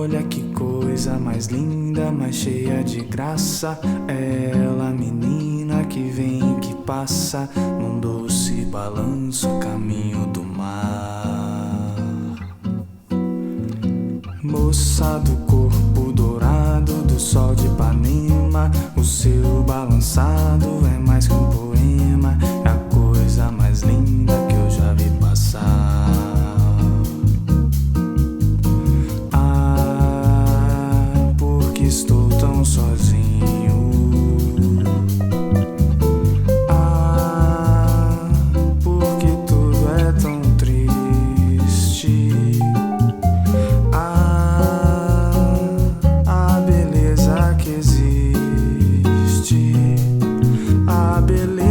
Olha que coisa mais linda, mais cheia de graça. Ela, menina que vem e que passa num doce balanço, caminho do mar. Moça do corpo dourado do sol de Ipanema, o seu balançado é mais que um poema, é a coisa mais linda que eu já vi passar. Ah, porque estou tão sozinho. Ah, porque tudo é tão triste. A beleza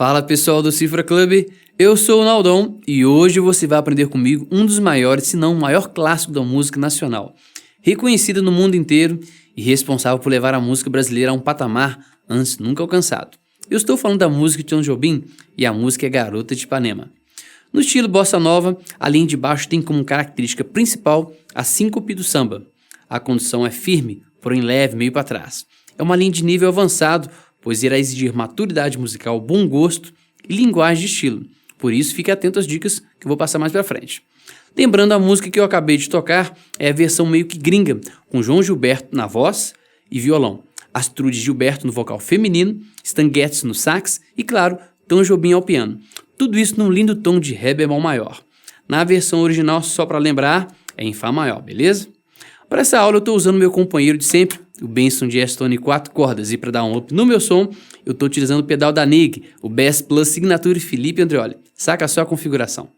Fala pessoal do Cifra Club, eu sou o Naldon e hoje você vai aprender comigo um dos maiores, se não o maior clássico da música nacional, reconhecido no mundo inteiro e responsável por levar a música brasileira a um patamar antes nunca alcançado. Eu estou falando da música de Tom Jobim e a música é Garota de Ipanema. No estilo bossa nova, a linha de baixo tem como característica principal a síncope do samba. A condução é firme, porém leve, meio para trás. É uma linha de nível avançado, pois irá exigir maturidade musical, bom gosto e linguagem de estilo. Por isso, fique atento às dicas que eu vou passar mais pra frente. Lembrando, a música que eu acabei de tocar é a versão meio que gringa, com João Gilberto na voz e violão, Astrude Gilberto no vocal feminino, Stan Getz no sax e, claro, Tom Jobim ao piano. Tudo isso num lindo tom de Ré bemol maior. Na versão original, só para lembrar, é em Fá maior, beleza? Para essa aula eu estou usando meu companheiro de sempre, o Benson Jazz-Tone 4 cordas, e para dar um up no meu som, eu estou utilizando o pedal da Nig, o Bass Plus Signature Felipe Andreoli. Saca só a configuração.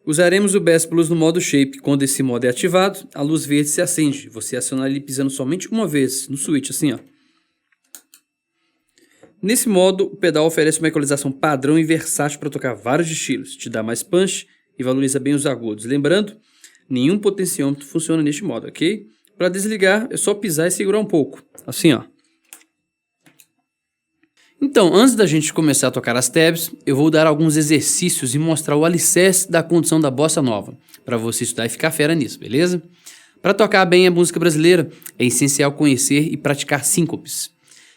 Usaremos o Bass Plus no modo Shape. Quando esse modo é ativado, a luz verde se acende. Você aciona ele pisando somente uma vez no switch, assim ó. Nesse modo, o pedal oferece uma equalização padrão e versátil para tocar vários estilos, te dá mais punch e valoriza bem os agudos. Lembrando, nenhum potenciômetro funciona neste modo, ok? Para desligar, é só pisar e segurar um pouco, assim ó. Então, antes da gente começar a tocar as tabs, eu vou dar alguns exercícios e mostrar o alicerce da condução da bossa nova, para você estudar e ficar fera nisso, beleza? Para tocar bem a música brasileira, é essencial conhecer e praticar síncopes.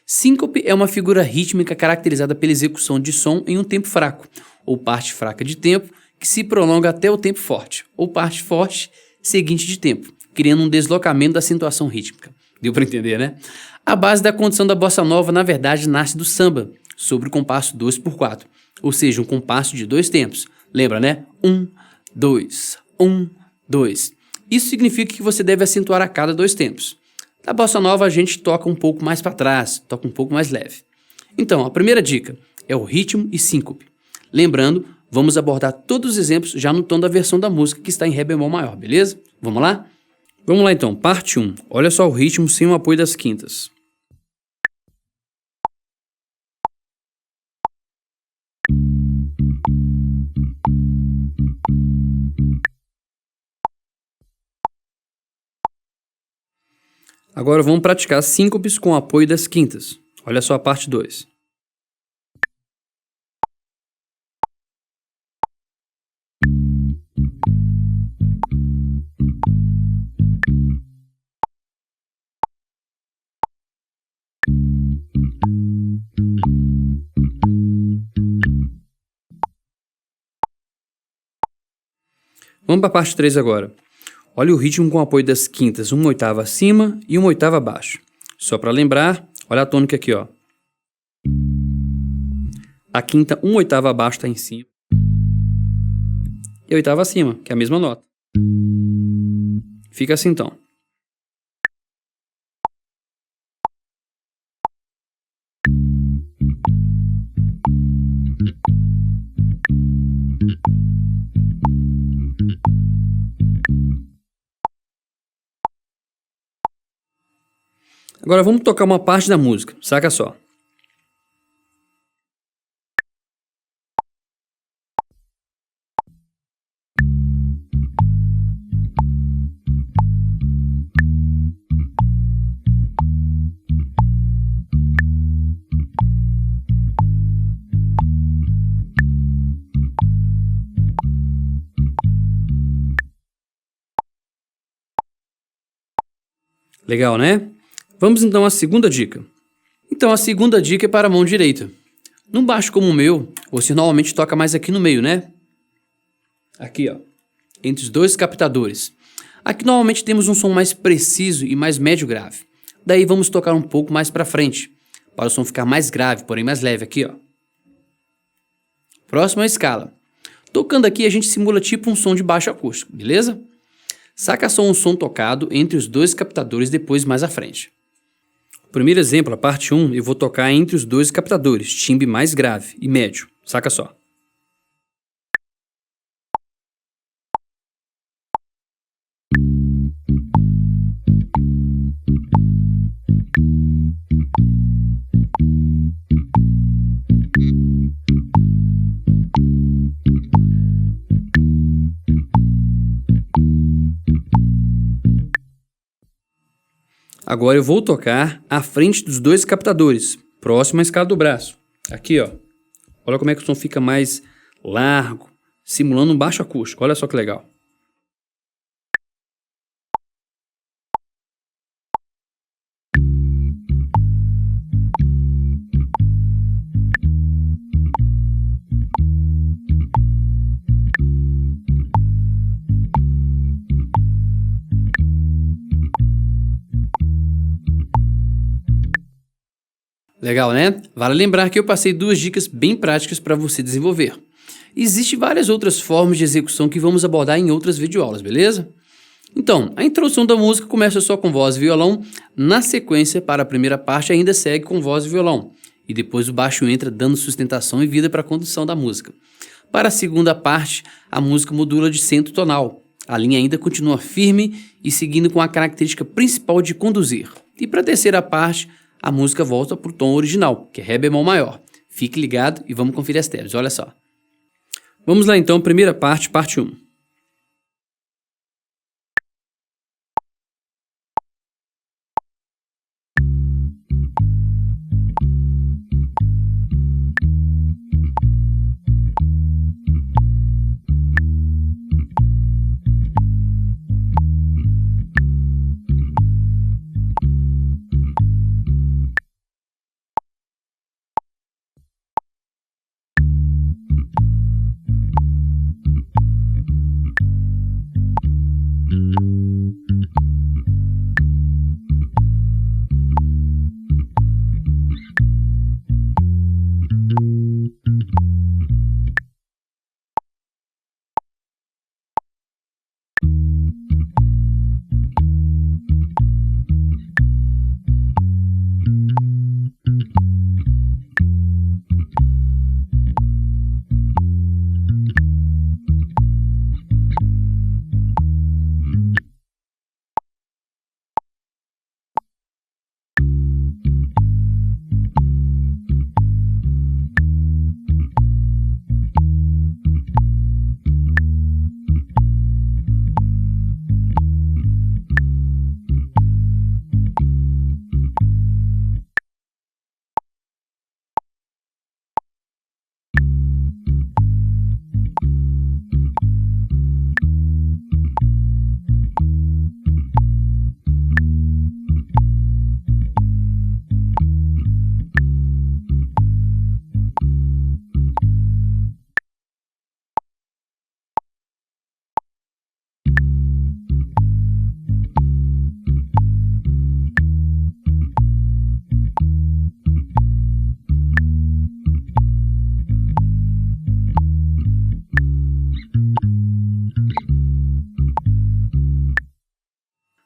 Síncope é uma figura rítmica caracterizada pela execução de som em um tempo fraco, ou parte fraca de tempo, que se prolonga até o tempo forte, ou parte forte seguinte de tempo, criando um deslocamento da acentuação rítmica. Deu para entender, né? A base da condução da bossa nova, na verdade, nasce do samba, sobre o compasso 2/4, ou seja, um compasso de 2 tempos. Lembra, né? 1, 2, 1, 2. Isso significa que você deve acentuar a cada 2 tempos. Na bossa nova, a gente toca um pouco mais para trás, toca um pouco mais leve. Então, a primeira dica é o ritmo e síncope. Lembrando, vamos abordar todos os exemplos já no tom da versão da música que está em Ré bemol maior, beleza? Vamos lá? Vamos lá então, parte 1. Olha só o ritmo sem o apoio das quintas. Agora vamos praticar síncopes com o apoio das quintas. Olha só a parte 2. Vamos para a parte 3 agora. Olha o ritmo com o apoio das quintas, uma oitava acima e uma oitava abaixo. Só para lembrar, olha a tônica aqui, ó. A quinta, uma oitava abaixo, está em cima. E a oitava acima, que é a mesma nota. Fica assim então. Agora vamos tocar uma parte da música, saca só. Legal, né? Vamos então à segunda dica. Então, a segunda dica é para a mão direita. Num baixo como o meu, você normalmente toca mais aqui no meio, né? Aqui, ó. Entre os dois captadores. Aqui normalmente temos um som mais preciso e mais médio grave. Daí vamos tocar um pouco mais para frente, para o som ficar mais grave, porém mais leve aqui, ó. Próxima escala. Tocando aqui a gente simula tipo um som de baixo acústico, beleza? Saca só um som tocado entre os dois captadores depois mais à frente. O primeiro exemplo, a parte 1, eu vou tocar entre os dois captadores, timbre mais grave e médio. Saca só. Agora eu vou tocar à frente dos dois captadores, próximo à escala do braço. Aqui, ó. Olha como é que o som fica mais largo, simulando um baixo acústico. Olha só que legal. Legal, né? Vale lembrar que eu passei 2 dicas bem práticas para você desenvolver. Existem várias outras formas de execução que vamos abordar em outras videoaulas, beleza? Então, a introdução da música começa só com voz e violão, na sequência, para a primeira parte, ainda segue com voz e violão, e depois o baixo entra dando sustentação e vida para a condução da música. Para a segunda parte, a música modula de centro tonal. A linha ainda continua firme e seguindo com a característica principal de conduzir. E para a terceira parte, a música volta para o tom original, que é Ré bemol maior. Fique ligado e vamos conferir as tabs, olha só. Vamos lá então, primeira parte, parte 1.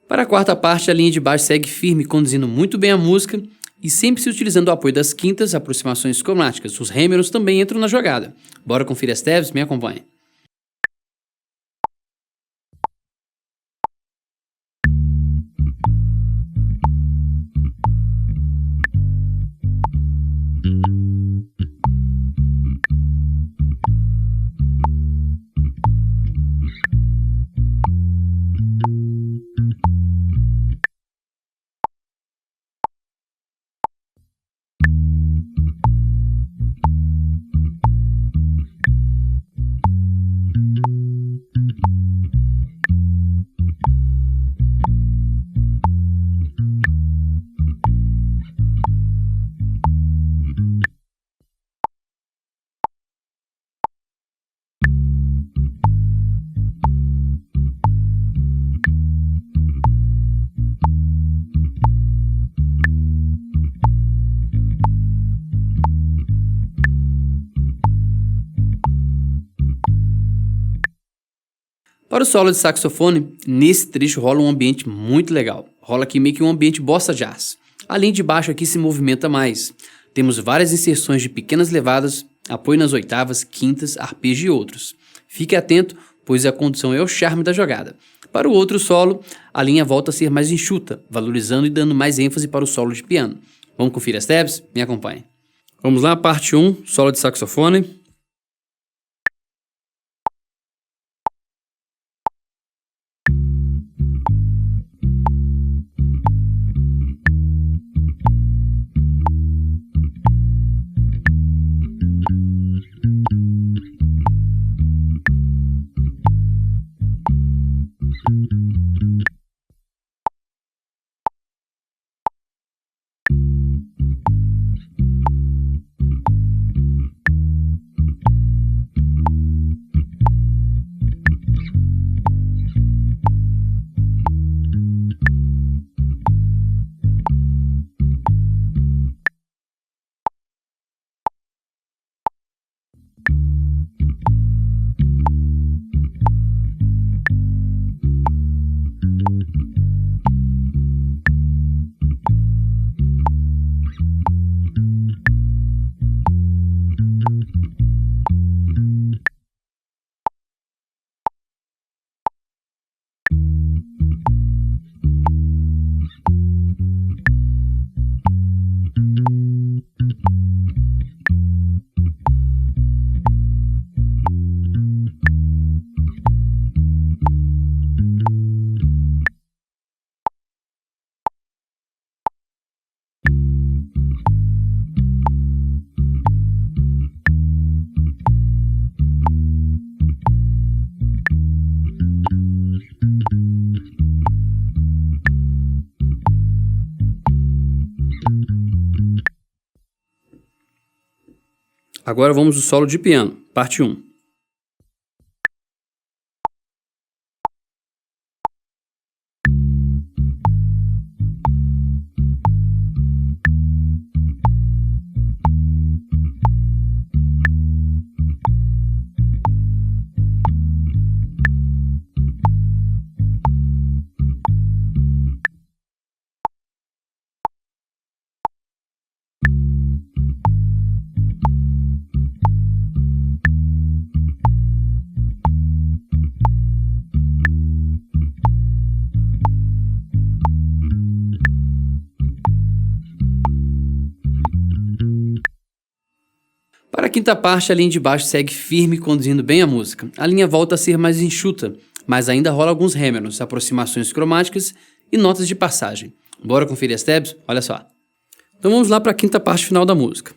Para a quarta parte, a linha de baixo segue firme, conduzindo muito bem a música e sempre se utilizando o apoio das quintas, aproximações cromáticas. Os rêmeros também entram na jogada. Bora conferir as tabs? Me acompanhe. Para o solo de saxofone, nesse trecho rola um ambiente muito legal. Rola aqui meio que um ambiente bossa jazz. A linha de baixo aqui se movimenta mais. Temos várias inserções de pequenas levadas, apoio nas oitavas, quintas, arpejos e outros. Fique atento, pois a condução é o charme da jogada. Para o outro solo, a linha volta a ser mais enxuta, valorizando e dando mais ênfase para o solo de piano. Vamos conferir as tabs? Me acompanhe. Vamos lá, parte 1, solo de saxofone. Agora vamos ao solo de piano, parte 1. Para a quinta parte, a linha de baixo segue firme, conduzindo bem a música. A linha volta a ser mais enxuta, mas ainda rola alguns rêmeros, aproximações cromáticas e notas de passagem. Bora conferir as tabs? Olha só. Então vamos lá para a quinta parte final da música.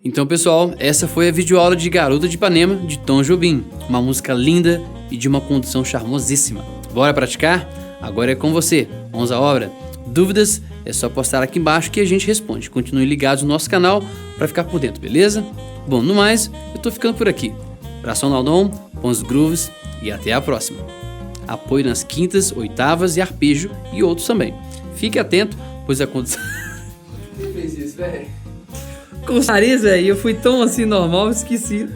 Então, pessoal, essa foi a videoaula de Garota de Ipanema, de Tom Jobim. Uma música linda e de uma condução charmosíssima. Bora praticar? Agora é com você. Vamos à obra? Dúvidas? É só postar aqui embaixo que a gente responde. Continue ligados no nosso canal para ficar por dentro, beleza? Bom, no mais, eu tô ficando por aqui. Abração Naldon, bons grooves e até a próxima. Apoio nas quintas, oitavas e arpejo e outros também. Fique atento, pois a condução... Quem fez isso, velho? Com o nariz, velho, eu fui tão assim normal, esqueci.